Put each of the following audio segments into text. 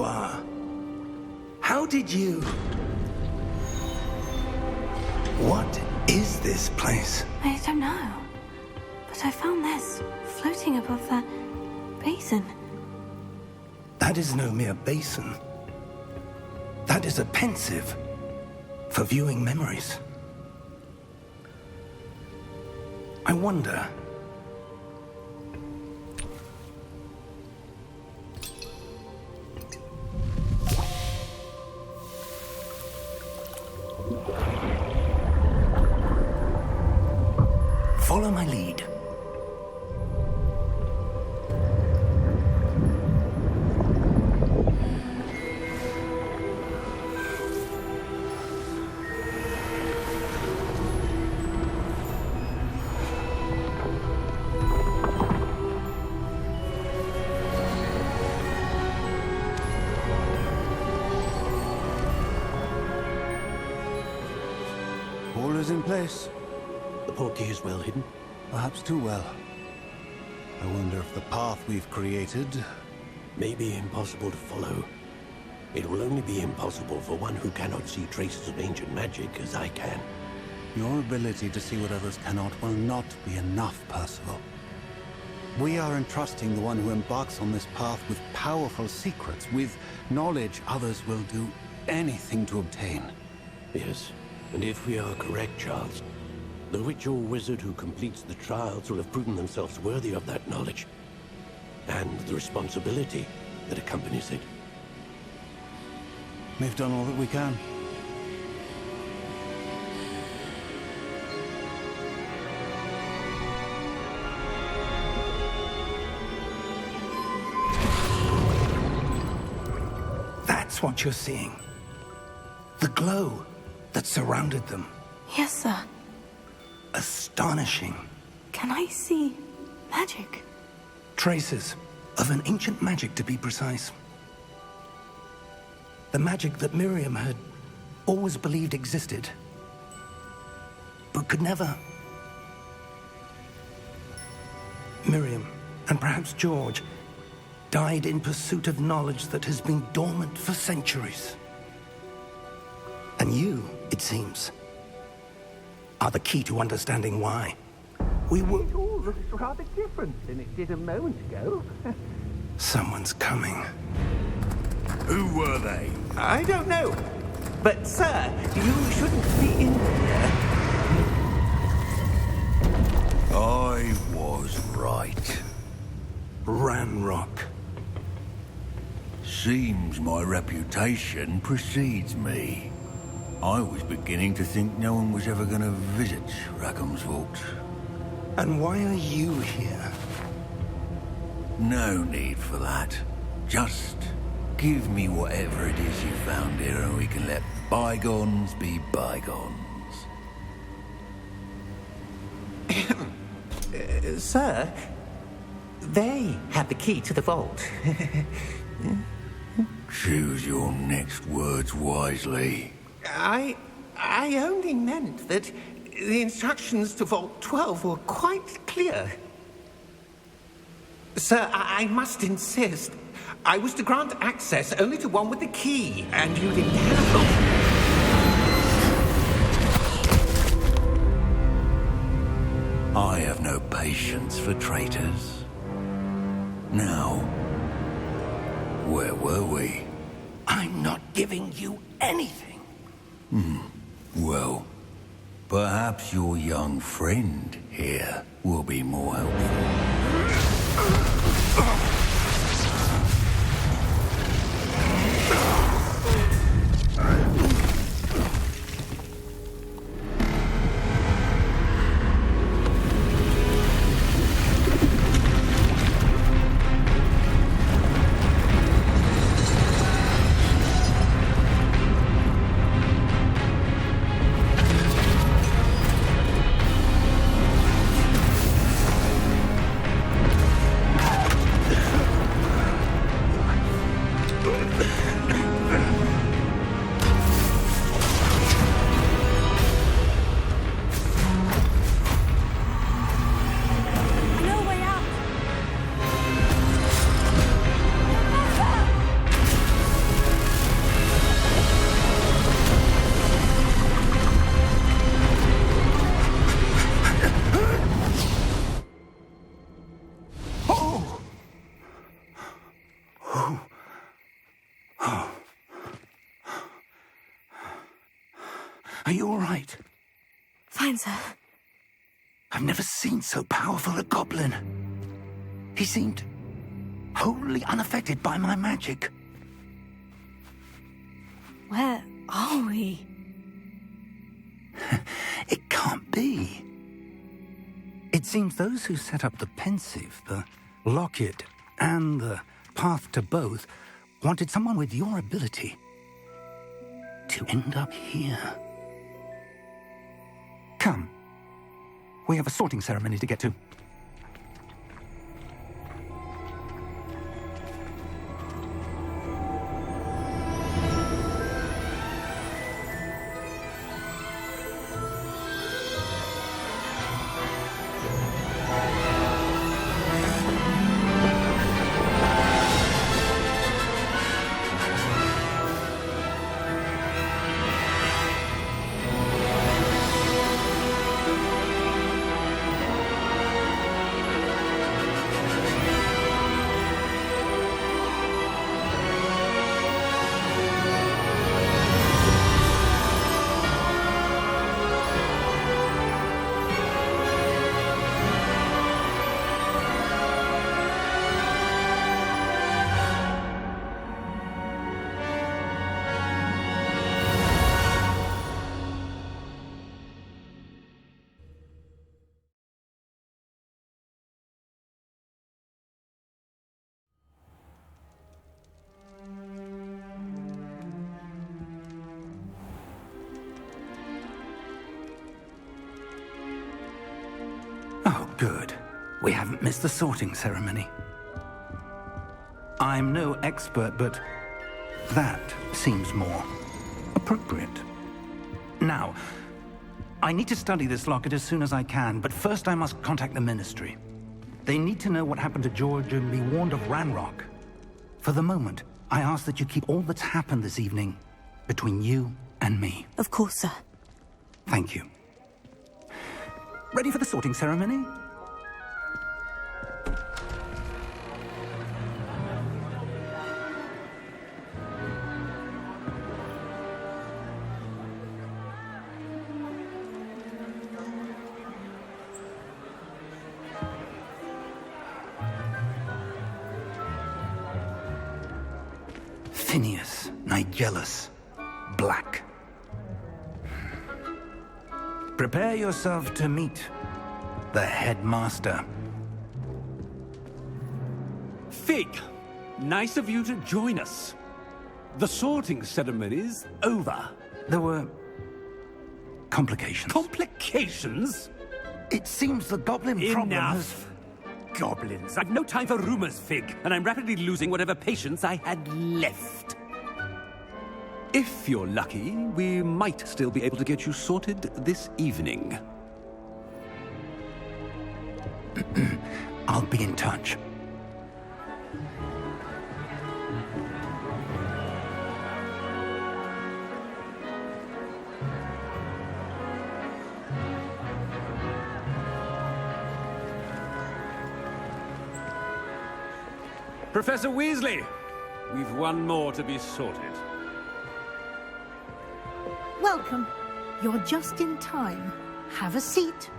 you are. How did you... What is this place? I don't know. But I found this floating above that basin. That is no mere basin. That is a pensive for viewing memories. I wonder... Follow my lead. All is in place. The portkey is well hidden. Perhaps too well. I wonder if the path we've created... May be impossible to follow. It will only be impossible for one who cannot see traces of ancient magic as I can. Your ability to see what others cannot will not be enough, Percival. We are entrusting the one who embarks on this path with powerful secrets, with knowledge others will do anything to obtain. Yes, and if we are correct, Charles, the witch or wizard who completes the trials will have proven themselves worthy of that knowledge and the responsibility that accompanies it. We've done all that we can. That's what you're seeing. The glow that surrounded them. Yes, sir. Astonishing. Can I see magic? Traces of an ancient magic, to be precise. The magic that Miriam had always believed existed, but could never. Miriam, and perhaps George, died in pursuit of knowledge that has been dormant for centuries. And you, it seems, are the key to understanding why. We were... It all looks rather different than it did a moment ago. Someone's coming. Who were they? I don't know. But, sir, you shouldn't be in here. I was right. Ranrock. Seems my reputation precedes me. I was beginning to think no one was ever going to visit Rackham's vault. And why are you here? No need for that. Just give me whatever it is you found here and we can let bygones be bygones. Sir, they have the key to the vault. Choose your next words wisely. I only meant that the instructions to Vault 12 were quite clear. Sir, I must insist. I was to grant access only to one with the key, and you didn't have them. I have no patience for traitors. Now, where were we? I'm not giving you anything. Well, perhaps your young friend here will be more helpful. Are you all right? Fine, sir. I've never seen so powerful a goblin. He seemed wholly unaffected by my magic. Where are we? It can't be. It seems those who set up the pensive, the locket, and the path to both wanted someone with your ability to end up here. Come. We have a sorting ceremony to get to. Oh, good. We haven't missed the sorting ceremony. I'm no expert, but that seems more appropriate. Now, I need to study this locket as soon as I can, but first I must contact the Ministry. They need to know what happened to George and be warned of Ranrock. For the moment, I ask that you keep all that's happened this evening between you and me. Of course, sir. Thank you. Ready for the sorting ceremony? Phineas, Nigellus, Black. Prepare yourself to meet the headmaster. Fig, nice of you to join us. The sorting ceremony's over. There were complications. Complications? It seems the goblin problem has... Enough. Goblins. I've no time for rumors, Fig, and I'm rapidly losing whatever patience I had left. If you're lucky, we might still be able to get you sorted this evening. I'll be in touch. Professor Weasley, we've one more to be sorted. Welcome. You're just in time. Have a seat.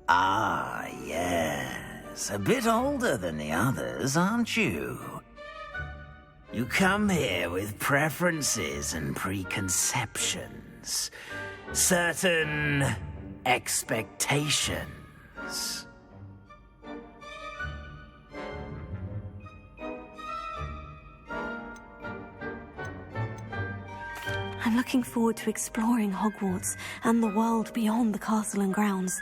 Ah, yes. A bit older than the others, aren't you? You come here with preferences and preconceptions. Certain expectations. I'm looking forward to exploring Hogwarts and the world beyond the castle and grounds.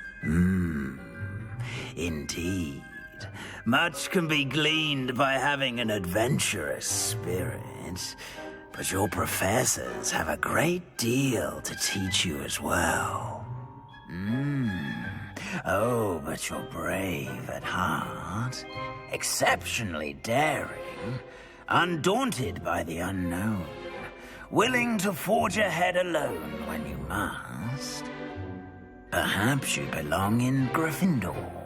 Indeed. Much can be gleaned by having an adventurous spirit, but your professors have a great deal to teach you as well. Oh, but you're brave at heart, exceptionally daring, undaunted by the unknown, willing to forge ahead alone when you must. Perhaps you belong in Gryffindor.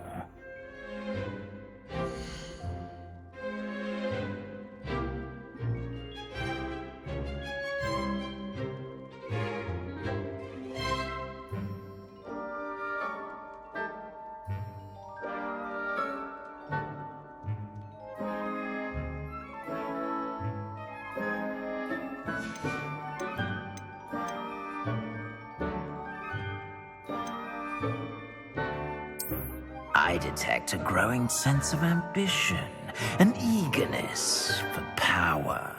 I detect a growing sense of ambition, an eagerness for power.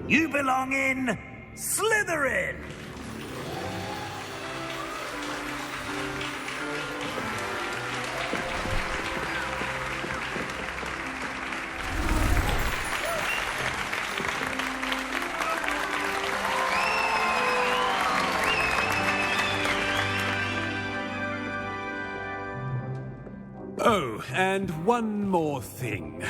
You belong in Slytherin! Oh, and one more thing.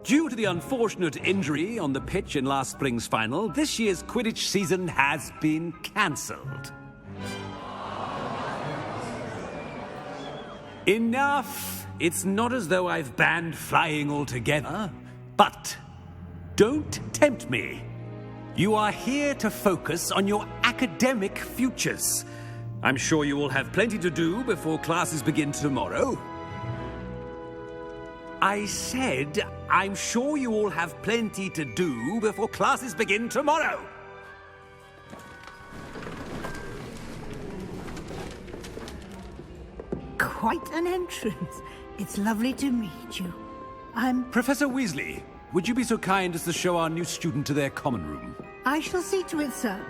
Due to the unfortunate injury on the pitch in last spring's final, this year's Quidditch season has been cancelled. Enough! It's not as though I've banned flying altogether. But don't tempt me. You are here to focus on your academic futures. I'm sure you will have plenty to do before classes begin tomorrow. I said, I'm sure you all have plenty to do before classes begin tomorrow. Quite an entrance. It's lovely to meet you. I'm... Professor Weasley, would you be so kind as to show our new student to their common room? I shall see to it, sir.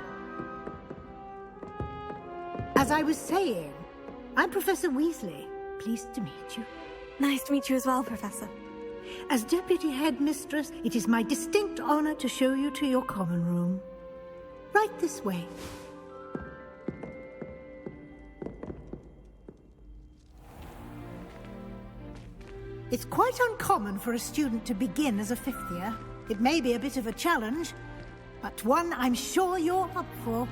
As I was saying, I'm Professor Weasley. Pleased to meet you. Nice to meet you as well, Professor. As Deputy Headmistress, it is my distinct honor to show you to your common room. Right this way. It's quite uncommon for a student to begin as a fifth year. It may be a bit of a challenge, but one I'm sure you're up for.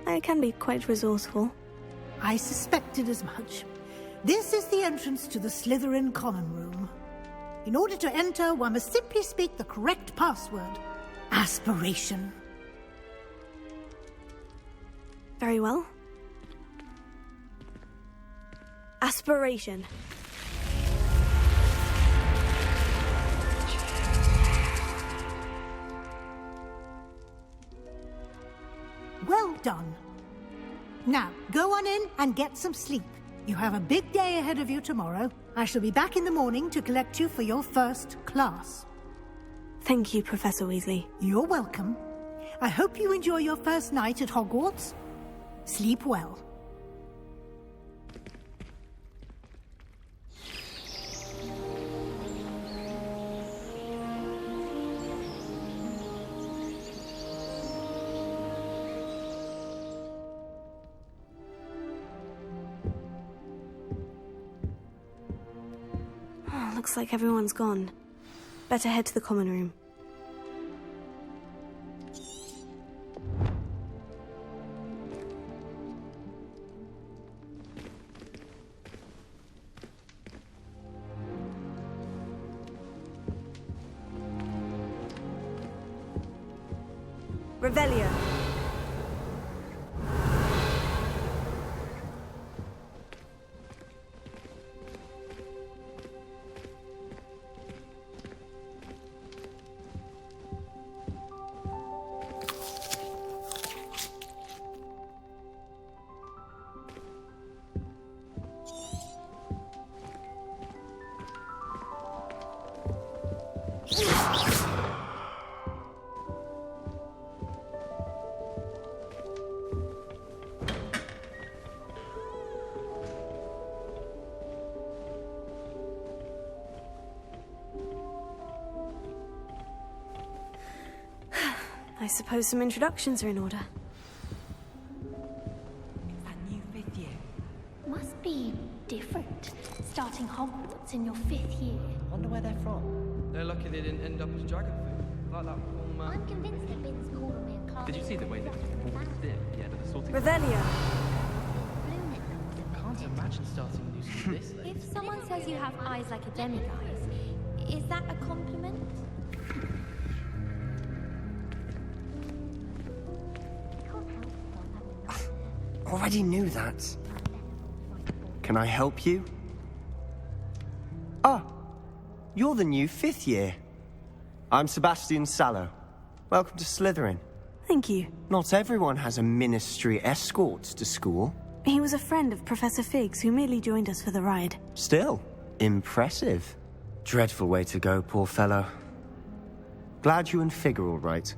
I can be quite resourceful. I suspected as much. This is the entrance to the Slytherin common room. In order to enter, one must simply speak the correct password. Aspiration. Very well. Aspiration. Well done. Now, go on in and get some sleep. You have a big day ahead of you tomorrow. I shall be back in the morning to collect you for your first class. Thank you, Professor Weasley. You're welcome. I hope you enjoy your first night at Hogwarts. Sleep well. Looks like everyone's gone. Better head to the common room. Revelio. I suppose some introductions are in order. It's that new fifth year. Must be different, starting Hogwarts in your fifth year. Wonder where they're from. They're lucky they didn't end up as dragon food, like that one I'm convinced that Bin's called away a class. Did you see the way that he walked in at the end of the sorting? Revelio. Can't imagine starting a new school this late. If someone says you have eyes like a demiguise, is that a compliment? Already knew that. Can I help you? Ah, you're the new 5th year. I'm Sebastian Sallow. Welcome to Slytherin. Thank you. Not everyone has a ministry escort to school. He was a friend of Professor Figgs who merely joined us for the ride. Still, impressive. Dreadful way to go, poor fellow. Glad you and Fig are all right.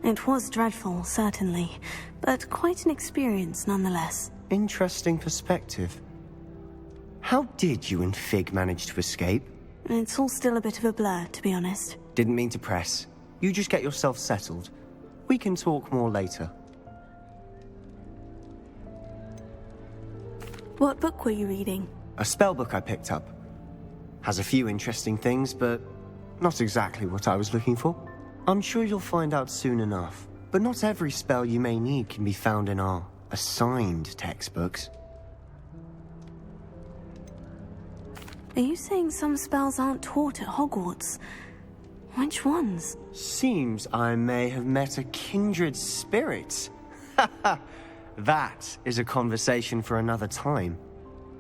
It was dreadful, certainly, but quite an experience nonetheless. Interesting perspective. How did you and Fig manage to escape? It's all still a bit of a blur, to be honest. Didn't mean to press. You just get yourself settled. We can talk more later. What book were you reading? A spell book I picked up. Has a few interesting things, but not exactly what I was looking for. I'm sure you'll find out soon enough. But not every spell you may need can be found in our assigned textbooks. Are you saying some spells aren't taught at Hogwarts? Which ones? Seems I may have met a kindred spirit. That is a conversation for another time.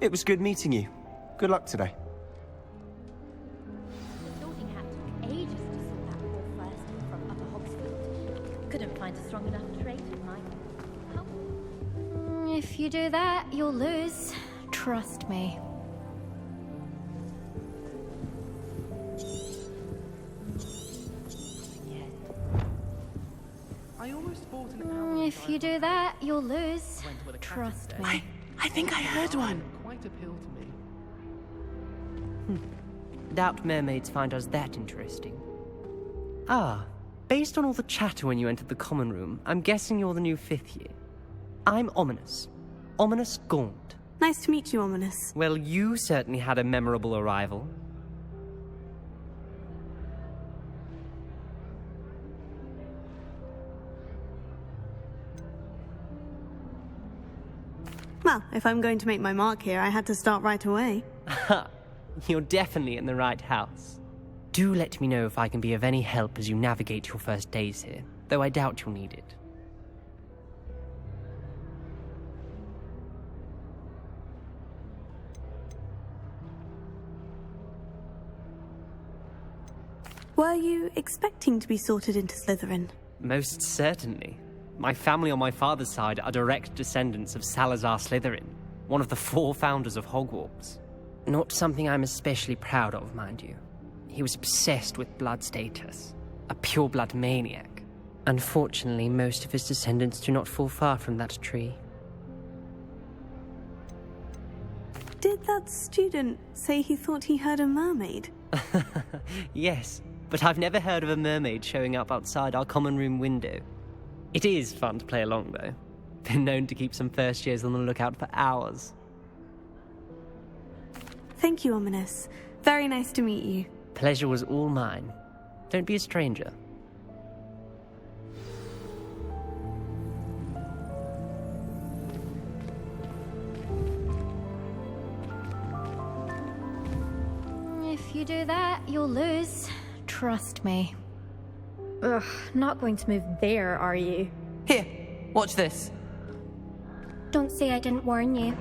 It was good meeting you. Good luck today. Sorting hat took ages to sort that poor first from Upper Hogsfield. Couldn't find a strong enough trait in mine. If you do that, you'll lose. Trust me. I almost bought an hour. If you do that, you'll lose. Trust me. I think I heard one. Quite appealed to me. Doubt mermaids find us that interesting. Ah, based on all the chatter when you entered the common room, I'm guessing you're the new 5th year. I'm Ominous. Ominous Gaunt. Nice to meet you, Ominous. Well, you certainly had a memorable arrival. Well, if I'm going to make my mark here, I had to start right away. You're definitely in the right house. Do let me know if I can be of any help as you navigate your first days here, though I doubt you'll need it. Were you expecting to be sorted into Slytherin? Most certainly. My family on my father's side are direct descendants of Salazar Slytherin, one of the 4 founders of Hogwarts. Not something I'm especially proud of, mind you. He was obsessed with blood status, a pure-blood maniac. Unfortunately, most of his descendants do not fall far from that tree. Did that student say he thought he heard a mermaid? Yes, but I've never heard of a mermaid showing up outside our common room window. It is fun to play along, though. Been known to keep some first years on the lookout for hours. Thank you, Ominous. Very nice to meet you. Pleasure was all mine. Don't be a stranger. If you do that, you'll lose. Trust me. Ugh, not going to move there, are you? Here, watch this. Don't say I didn't warn you.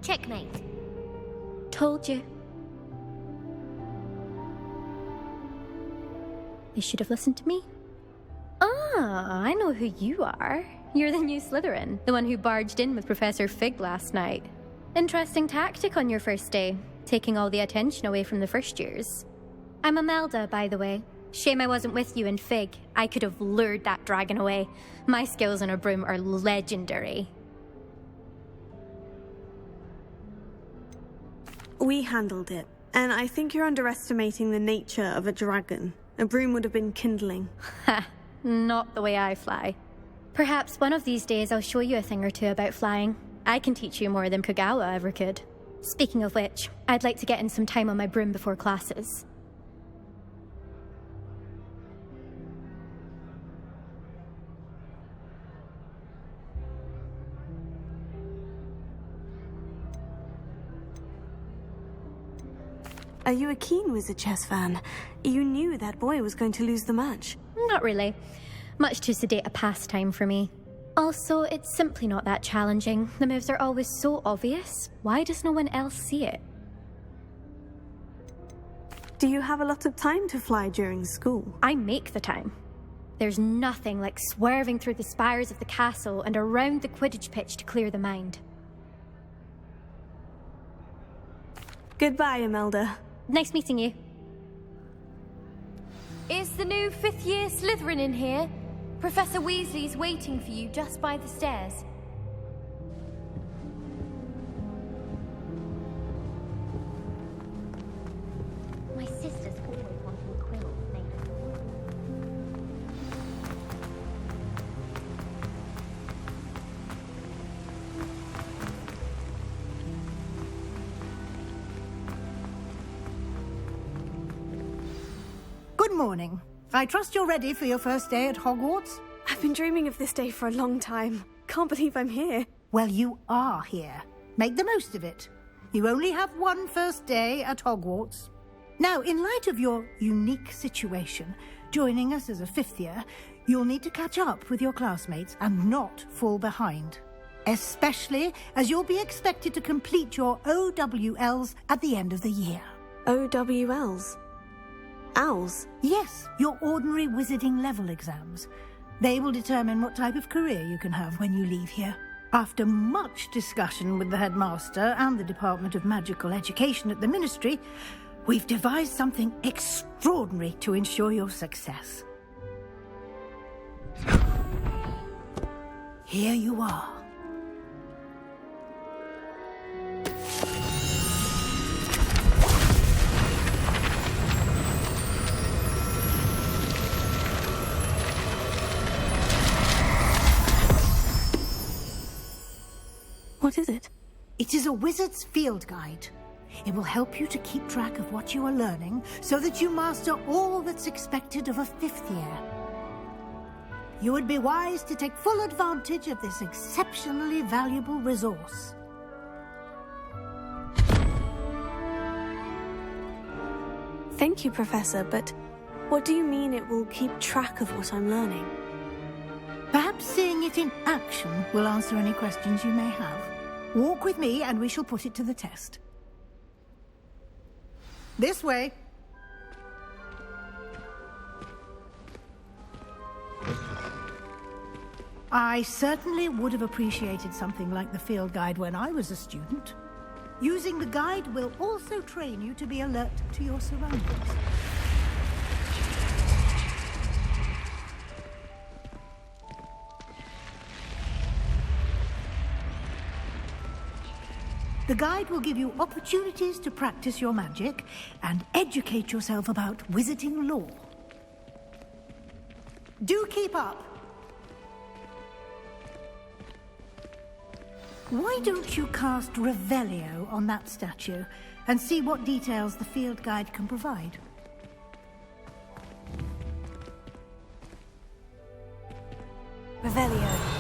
Checkmate. Told you. You should have listened to me. Ah, I know who you are. You're the new Slytherin, the one who barged in with Professor Fig last night. Interesting tactic on your first day, taking all the attention away from the first years. I'm Imelda, by the way. Shame I wasn't with you in Fig. I could have lured that dragon away. My skills on a broom are legendary. We handled it, and I think you're underestimating the nature of a dragon. A broom would have been kindling. Ha! Not the way I fly. Perhaps one of these days I'll show you a thing or two about flying. I can teach you more than Kogawa ever could. Speaking of which, I'd like to get in some time on my broom before classes. Are you a keen Wizard chess fan? You knew that boy was going to lose the match. Not really. Much too sedate a pastime for me. Also, it's simply not that challenging. The moves are always so obvious. Why does no one else see it? Do you have a lot of time to fly during school? I make the time. There's nothing like swerving through the spires of the castle and around the Quidditch pitch to clear the mind. Goodbye, Imelda. Nice meeting you. Is the new fifth-year Slytherin in here? Professor Weasley's waiting for you just by the stairs. My sister's always wanting quills made. Good morning. I trust you're ready for your first day at Hogwarts? I've been dreaming of this day for a long time. Can't believe I'm here. Well, you are here. Make the most of it. You only have one first day at Hogwarts. Now, in light of your unique situation, joining us as a fifth year, you'll need to catch up with your classmates and not fall behind. Especially as you'll be expected to complete your OWLs at the end of the year. OWLs? Owls? Yes, your ordinary wizarding level exams. They will determine what type of career you can have when you leave here. After much discussion with the headmaster and the Department of Magical Education at the Ministry, we've devised something extraordinary to ensure your success. Here you are. What is it? It is a wizard's field guide. It will help you to keep track of what you are learning so that you master all that's expected of a fifth year. You would be wise to take full advantage of this exceptionally valuable resource. Thank you, Professor, but what do you mean it will keep track of what I'm learning? Perhaps seeing it in action will answer any questions you may have. Walk with me and we shall put it to the test. This way. I certainly would have appreciated something like the field guide when I was a student. Using the guide will also train you to be alert to your surroundings. The guide will give you opportunities to practice your magic and educate yourself about wizarding lore. Do keep up! Why don't you cast Revelio on that statue and see what details the field guide can provide? Revelio.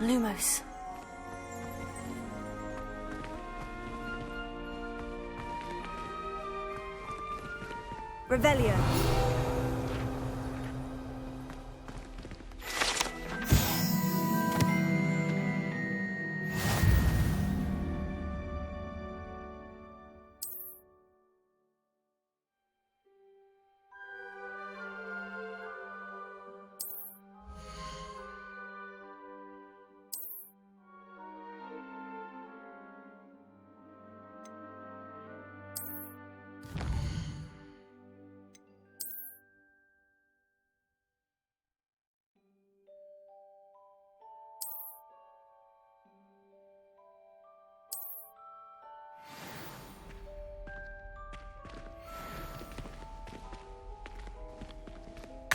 Lumos. Revelio.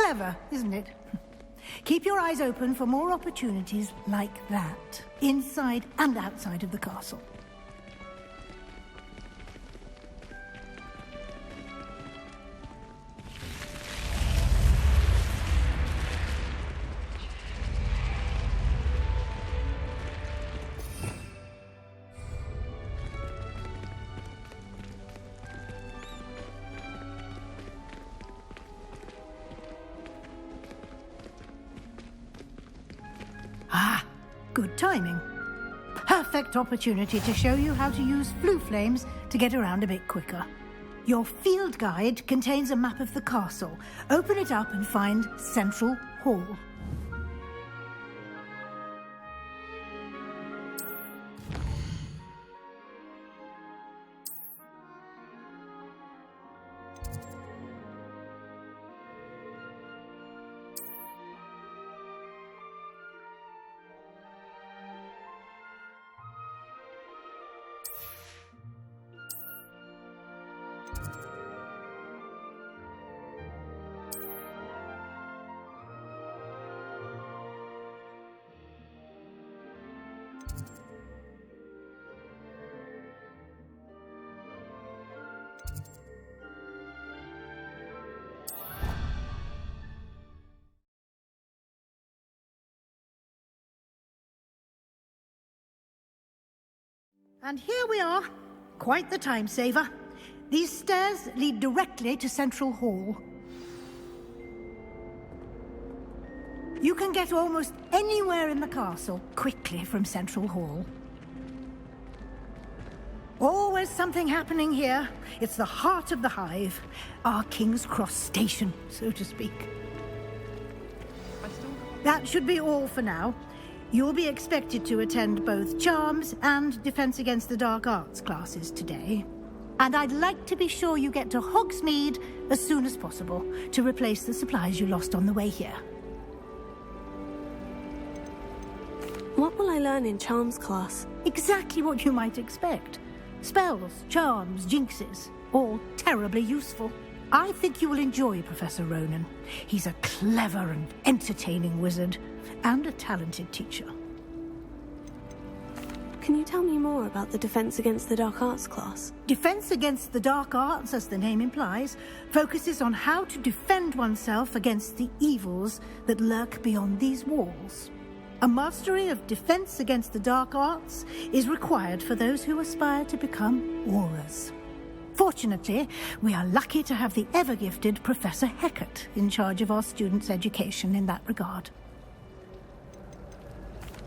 Clever, isn't it? Keep your eyes open for more opportunities like that, inside and outside of the castle. Ah, good timing. Perfect opportunity to show you how to use flue flames to get around a bit quicker. Your field guide contains a map of the castle. Open it up and find Central Hall. And here we are. Quite the time saver. These stairs lead directly to Central Hall. You can get almost anywhere in the castle quickly from Central Hall. Always something happening here. It's the heart of the hive. Our King's Cross station, so to speak. That should be all for now. You'll be expected to attend both Charms and Defense Against the Dark Arts classes today. And I'd like to be sure you get to Hogsmeade as soon as possible to replace the supplies you lost on the way here. What will I learn in Charms class? Exactly what you might expect. Spells, charms, jinxes, all terribly useful. I think you will enjoy Professor Ronan. He's a clever and entertaining wizard, and a talented teacher. Can you tell me more about the Defense Against the Dark Arts class? Defense Against the Dark Arts, as the name implies, focuses on how to defend oneself against the evils that lurk beyond these walls. A mastery of Defense Against the Dark Arts is required for those who aspire to become Aurors. Fortunately, we are lucky to have the ever-gifted Professor Hecat in charge of our students' education in that regard.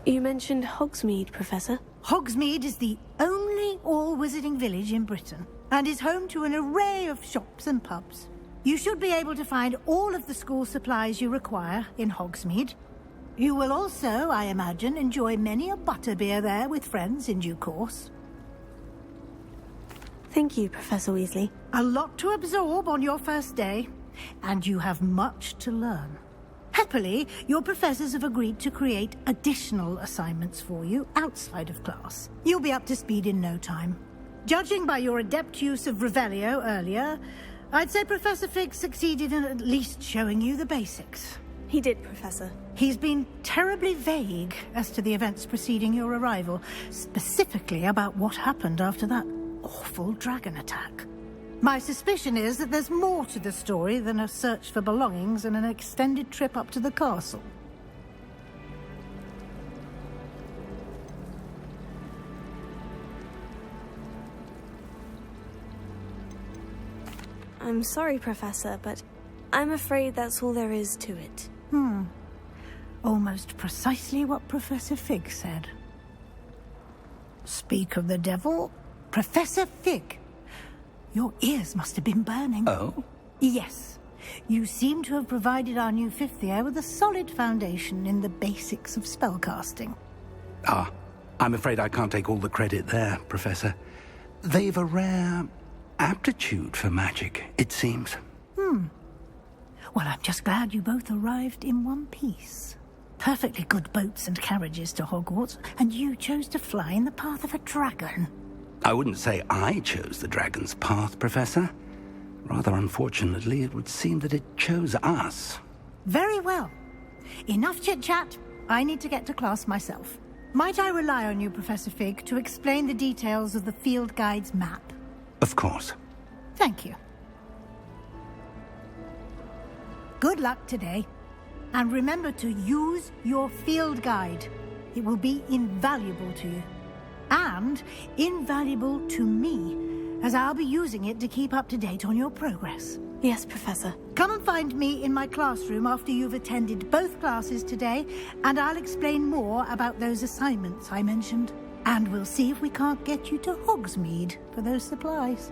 You mentioned Hogsmeade, Professor. Hogsmeade is the only all-wizarding village in Britain and is home to an array of shops and pubs. You should be able to find all of the school supplies you require in Hogsmeade. You will also, I imagine, enjoy many a butterbeer there with friends in due course. Thank you, Professor Weasley. A lot to absorb on your first day, and you have much to learn. Happily, your professors have agreed to create additional assignments for you outside of class. You'll be up to speed in no time. Judging by your adept use of Revelio earlier, I'd say Professor Fig succeeded in at least showing you the basics. He did, Professor. He's been terribly vague as to the events preceding your arrival, specifically about what happened after that awful dragon attack. My suspicion is that there's more to the story than a search for belongings and an extended trip up to the castle. I'm sorry, Professor, but I'm afraid that's all there is to it. Almost precisely what Professor Fig said. Speak of the devil, Professor Fig. Your ears must have been burning. Oh? Yes. You seem to have provided our new fifth year with a solid foundation in the basics of spellcasting. Ah, I'm afraid I can't take all the credit there, Professor. They've a rare aptitude for magic, it seems. Well, I'm just glad you both arrived in one piece. Perfectly good boats and carriages to Hogwarts, and you chose to fly in the path of a dragon. I wouldn't say I chose the dragon's path, Professor. Rather unfortunately, it would seem that it chose us. Very well. Enough chit-chat. I need to get to class myself. Might I rely on you, Professor Fig, to explain the details of the field guide's map? Of course. Thank you. Good luck today. And remember to use your field guide. It will be invaluable to you. And invaluable to me, as I'll be using it to keep up to date on your progress. Yes, Professor. Come and find me in my classroom after you've attended both classes today, and I'll explain more about those assignments I mentioned. And we'll see if we can't get you to Hogsmeade for those supplies.